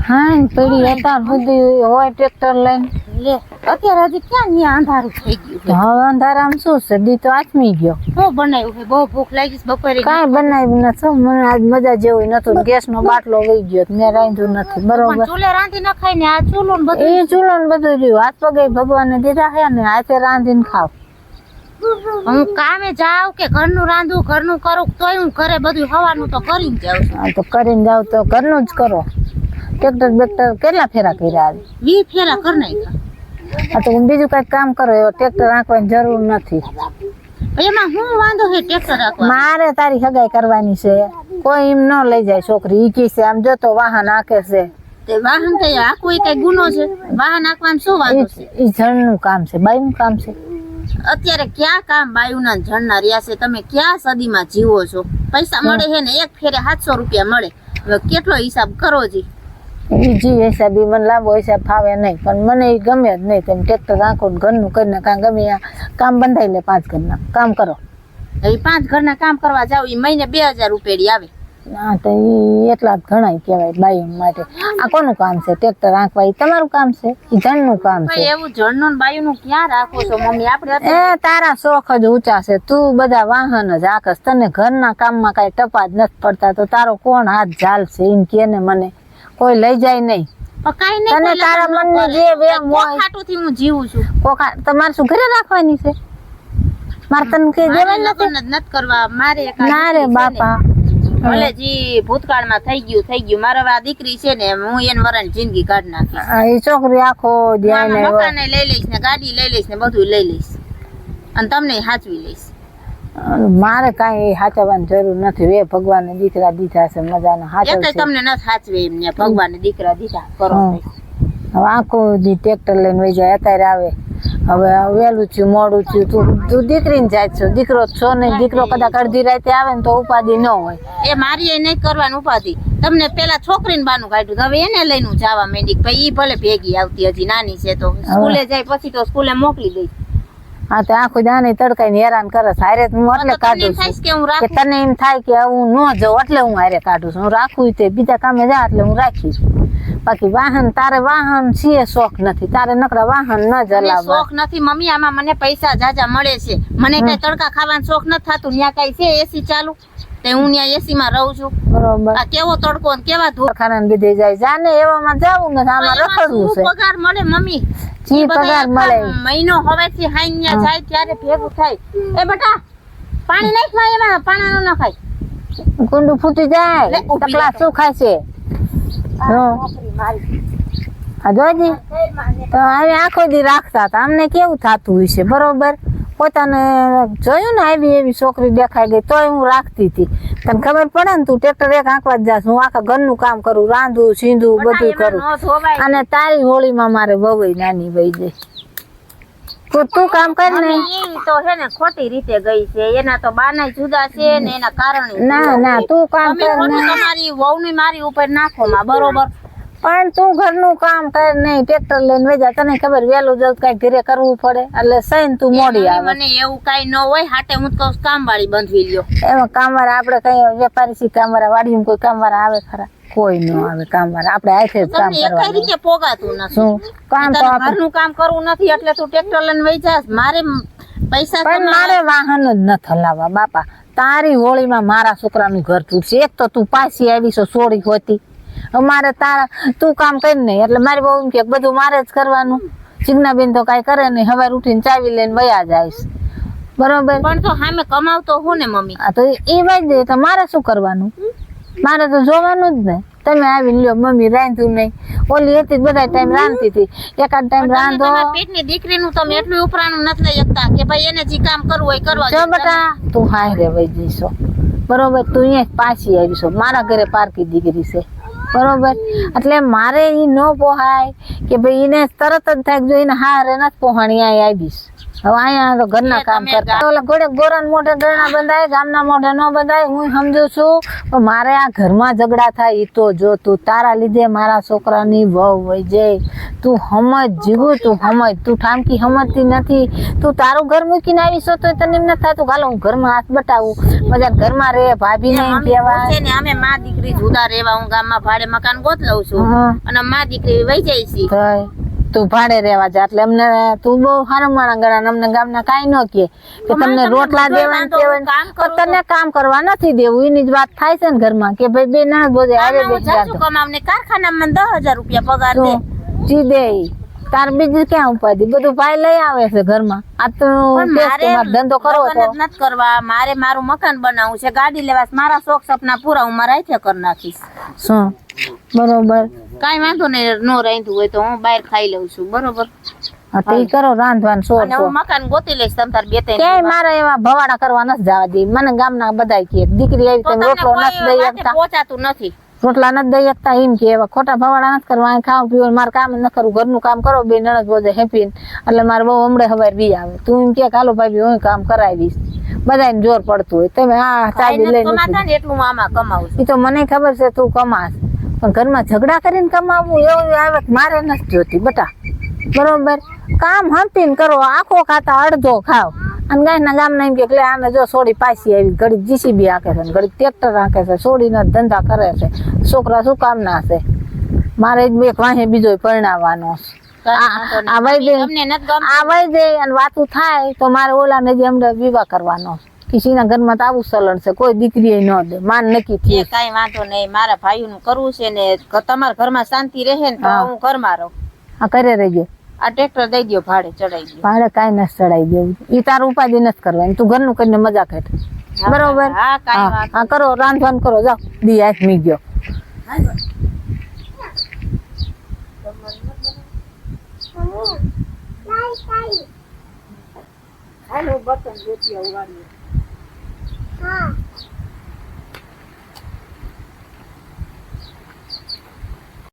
હા પડી અત્યાર સુધી હોય ટ્રેક્ટર લઈને લે અત્યારે હજી ક્યાં ન્યા અંધારું થઈ ગયું હવે અંધારામ શું છે દી તો આથમી ગયો શું બનાવ્યું છે બહુ ભૂખ લાગી છે બપોરે કાંઈ બનાવ્યું નથી મને આજ મજા જેવું નતું ગેસ નો બાટલો વહી ગયો મેં રાંધ્યું નથી બરોબર ચૂલે રાંધી ન ખાઈ ને આ ચૂલો ને બધું એ ચૂલો ને બધું રહ્યું હાથ પગે ભગવાને દીધા છે ને હાથે રાંધીને ખાવ હું કામે જાઉં કે ઘરનું રાંધું ઘરનું કરું તોય હું ઘરે બધું હવાનું તો કરીને જાઉં છું હા તો કરીને જાવ તો ઘરનું જ કરો ટ્રેક્ટર બેક્ટર કેટલા ફેરા કર્યા આજે 20 ફેરા કર નાખ્યા આ તો બીજું કઈ કામ કરો એવો ટ્રેક્ટર રાખવાની જરૂર નથી એમાં હું વાંધો છે ટ્રેક્ટર રાખવા મારે તારી હગાઈ કરવાની છે કોઈ એમ ન લઈ જાય છોકરી ઈ છે આમ જતો વાહન આકે છે તે વાહન કઈ આ કોઈ કઈ ગુનો છે વાહન આખવામાં શું વાંધો છે ઈ જણનું કામ છે બાઈનું કામ છે અત્યારે ક્યાં કામ બાયુના જણના રહ્યા છે તમે ક્યાં સદીમાં જીવો છો પૈસા મળે છે ને એક ફેરે 700 રૂપિયા મળે હવે કેટલો હિસાબ કરો જી ઈ જી હિસાબ ઈ મને લાંબો હિસાબ ફાવે નહીં પણ મને ઈ ગમે જ નહીં તમે ટ્રેક્ટર રાખો ને ઘરનું કરીને કાં ગમે આ કામ બંધાઈ લે 5 ઘરના કામ કરો એ 5 ઘરના કામ કરવા જાવ ઈ મહિને 2000 રૂપિયા આવે હા તો ઈ એટલા જ ઘણા કહેવાય બાઈઓ માટે આ કોનું કામ છે ટ્રેક્ટર રાખવા ઈ તમારું કામ છે ઈ જણનું કામ છે એવું જણનું ને બાયુનું ક્યાં રાખો છો મમ્મી આપણે એ તારા શોખ જ ઊંચા છે તું બધા વાહન જ આકસ તને ઘરના કામમાં કઈ ટપા જ નથી પડતા તો તારો કોણ હાથ ઝાલશે એમ કે ને મને કોઈ લઈ જાય નહીં કાઈ નહીં તને તારા મનની જે વેમ હોય ખાટુથી હું જીવું છું કોકા તમારે શું ઘરે રાખવાની છે મારે તને કઈ દેવાય નથી લગ્ન જ નથી કરવા મારે એક ના રે બાપા ભલે જી ભૂતકાળમાં થઈ ગયું મારે હવે આ દીકરી છે ને હું એને વરણ જિંદગી કાઢ નાખીશ એ છોકરી આખો ધ્યાન મકાન લઈ લઈશ ને ગાડી લઈ લઈશ ને બધું લઈ લઈશ અને તમને સાચવી લઈશ મારે કઈ સાચવવાની જરૂર નથી વે ભગવાને દીકરા દીધા છે મજાના એટલે સાચવશે તમને નથી સાચવે એમને ભગવાને દીકરા દીધા કરો હવે આખો દી ટ્રેક્ટર લઈને વહી જાય અત્યારે આવે હવે વહેલું થયું મોડું થયું તું દીકરીને જાય છો દીકરો છો ને દીકરો કદાચ અડધી રાતે આવે ને તો ઉપાધિ ન હોય એ મારી એ નહીં કરવાનું ઉપાધિ તમને પેલા છોકરીને બાનું કાઢ્યું હવે એને લઈને જવા માંડી ભાઈ ઈ ભલે ભેગી આવતી હજી નાની છે તો સ્કૂલે જાય પછી તો સ્કૂલે મોકલી દઈશ હા તો આખું દાને તડકાઈને હેરાન કરે હારે હું એટલે કાઢું છું કે તને એમ થાય કે હું ન જાઉં એટલે હું હારે કાઢું છું હું રાખું તે બીજા કામે જા એટલે હું રાખીશ બાકી વાહન તારે વાહન છે શોખ નથી તારે નકરા વાહન ન જલાવવા શોખ નથી મમ્મી આમાં મને પૈસા જાજા મળે છે મને કઈ તડકા ખાવાનું શોખ નથી થતું ત્યાં કઈ છે એસી ચાલુ તે હું ત્યાં એસી માં રહું છું બરોબર આ કેવો તડકો ને કેવા ધૂળ ખાના બીજે જાય જાને એવામાં જાવું નથી આમાં રખડવું છે પગાર મળે મમ્મી જી પગાર મળે મહિનો હવેથી હાઈ જાય ત્યારે ભેગું થાય એ બેટા પાણી નહીં ખાય એમાં પાણા ન ખાય કુંડું ફૂટી જાય તકલા શું ખાય છે જોજી તો હવે આખો દી રાખતા હતા અમને કેવું થતું હોય છે બરોબર પોતાને જોયું ને આવી એવી છોકરી દેખાઈ ગઈ તોય હું રાખતી હતી તને ખબર પડે ને તું ટ્રેક્ટર એક આંકવા જ જાસ હું આખા ઘરનું કામ કરું રાંધું સીંધું બધું કરું અને તારી હોળીમાં મારે વહુય નાની વહી જાય તું કામ કર ને તો છે ને ખોટી રીતે ગઈ છે એના તો બાના જુદા છે ને એના કારણે ના તું કામ કર ને તમારી વહુ ની મારી ઉપર નાખો માં બરોબર પણ તું ઘરનું કામ કર નહીં ટ્રેક્ટર લઈને વેજા તને ખબર વેલું જલ્દ કઈ ઘરે કરવું પડે એટલે સહીન તું મોડી આવે મને એવું કઈ ન હોય હાટે હું તો કામ વાળી બંધવી લ્યો એમાં કામવાળા આપણે કઈ વેપારી સી કામવાળા વાડીમાં કોઈ કામવાળા આવે ખરા કોઈ ન આવે કામવાળા આપણે હાથે જ કામ કરવાનું કઈ રીતે પોગાતું નથી શું કામ તો ઘરનું કામ કરવું નથી એટલે તું ટ્રેક્ટર લઈને વઈ જાસ મારે પૈસા પણ મારે વાહન જ ન હલાવવા બાપા તારી હોળીમાં મારા છોકરાનું ઘર તૂટશે એક તો તું પાછી આવી છો સોળી હોતી મારે તારા તું કામ કરી નહીં એટલે મારી બહુ એમ કે બધું મારે જ કરવાનું ચિજ્ઞાબેન તો કઈ કરે નહીં સવારે ઉઠીને ચાવી લઈને વયા જાય બરોબર પણ તો સામે કમાવતો હું ને મમ્મી આ તો એ વાઈ દે તો મારે શું કરવાનું મારે તો જોવાનું જ ને તમે આવીને લ્યો મમ્મી રાંધ્યું નહીં ઓલી હતી બધા ટાઈમ રાંધતી હતી એકાદ ટાઈમ રાંધો પેટની દીકરીનું તમે એટલું ઉપરાણું નથી લઈ શકતા કે ભાઈ એને જે કામ કરવું હોય કરવા જો બેટા તું હાય રે વઈ જઈશો બરોબર તું અહીંયા પાછી આવીશો મારા ઘરે પારકી દીકરી છે બરોબર એટલે મારે ઈ ન પોહાય કે ભાઈ એને તરત જ થાય જો એને હારે નથી પોહાણી અહીંયા આવીશ હવે અહીંયા તો ઘરના કામ કરતા ઓલા ઘોડે ગોરાન મોઢે ગરણા બંધાય ગામના મોઢે ન બંધાય હું સમજુ છું પણ મારે આ ઘરમાં ઝઘડા થાય ઈ તો જો તું તારા લીધે મારા છોકરાની વહુ વહી જાય તું સમજ જીગું, તું સમજ, તું ઠામકી સમજતી નથી. તું તારું ઘર મૂકીને આવી છો તો તને એમ નથી થતું હાલો હું ઘરમાં હાથ બટાવું, મજા ઘરમાં રે, ભાભી ને મમ્મી કહેવાય. પૂછે ને અમે માં દીકરી જુદા રહેવા, હું ગામમાં ભાડે મકાન ગોતલઉં છું હા. અને માં દીકરી વહી જાય છે. તોય તું ભાડે રહેવા જા એટલે અમને તું બહુ હારમાણા ગણા, અમને ગામના કાંઈ ન કે તમને રોટલા દેવા તને કામ કરવા નથી દેવું, એની જ વાત થાય છે ને ઘરમાં કે ભાઈ બે નણંદ બોજે આવે આમાં હું બેસી જાજુ કમાવને કારખાનામાં મને 10,000 રૂપિયા પગાર દે. જી દે તાર બીજું ક્યાં ઉપાધિ, બધું ભાઈ લઈ આવે છે ઘરમાં. આ તો પણ મારે ધંધો કરવો લગ્ન તો જ નથી કરવા, મારે મારું મકાન બનાવવું છે, ગાડી લેવા છે, મારા શોખ સપના પૂરા હું મારા હાથે કરી નાખીશ. શું બરોબર. કાઈ વાંધો નહીં, નો રાંધવું હોય તો હું બહાર ખાઈ લઉં છું, બરોબર. હા તો ઈ કરો રાંધવાનું શોખ અને હું મકાન ગોતી લઈશ, તમ તાર બે ત્રણ કે મારે એવા ભવાડા કરવા નથી જવા દે. મને ગામના બધાય કે દીકરી આવી તો તમે તને રોટલો કોઈ નથી દઈ વાતે શકતા, પહોંચાતું નથી. રોટલા નથી દઈ શકતા એમ કે એવા ખોટા ભવાડા નથી કરવા. અહીં ખાવા પીવાનું મારે કામ ન કરવું, ઘરનું કામ કરો, બે નણંદ બોજે હેપી. એટલે મારે બહુ હમણાં હવાર બી આવે. તું એમ કે હાલો ભાભી હું કામ કરાવી દઈશ, બધાને જોર પડતું હોય તમે હા ચાવી લઈને કમાતા ને એટલું હું આમાં કમાવું છું. એ તો મને ખબર છે તું કમાસ, પણ ઘરમાં ઝઘડા કરીને કમાવવું એવું આવે કે મારે નથી જોતી બટા. બરોબર કામ હંતીને કરો, આખો ખાતા અડધો ખાવ. અને ગાયના ગામના એમ કે લે આને જો સોડી પાછી આવી, ઘડીક જીસીબી હાંકે છે, ઘડીક ટ્રેક્ટર હાંકે છે, સોડીના ધંધા કરે છે. છોકરા શું કામના છે? મારે જ એક વાહે બીજો પરણાવવાનો છે. આ વહી દે તમને નથી ગમતું? આ વહી દે અને વાતું થાય તો મારે ઓલાને જે અમને વિવાહ કરવાનો છે. કિસીના ઘરમાં તો આવું ચલણ છે, કોઈ દીકરી ન દે, માન નક્કી એ થઈ. કાઈ વાંધો નહીં, મારા ભાઈઓનું કરવું છે ને તમારા ઘરમાં શાંતિ રહે ને તો હા. હું ઘરમાં રહું. આ કરે રહેજે, આ ટ્રેક્ટર દઈ દો, ભાડે ચડાઈ દો. ભાડે કાંઈ નથી ચડાઈ દેવું, એ તારું ઉપાધિ નથી કરવાની, તું ઘરનું કરીને મજા કરે. બરોબર હા કાઈ હા વાંધો હા કરો રાંધવાનું કરો, જાઓ દી આઠ મી ગયો. હાલો બટન જોતી આવું વાળી.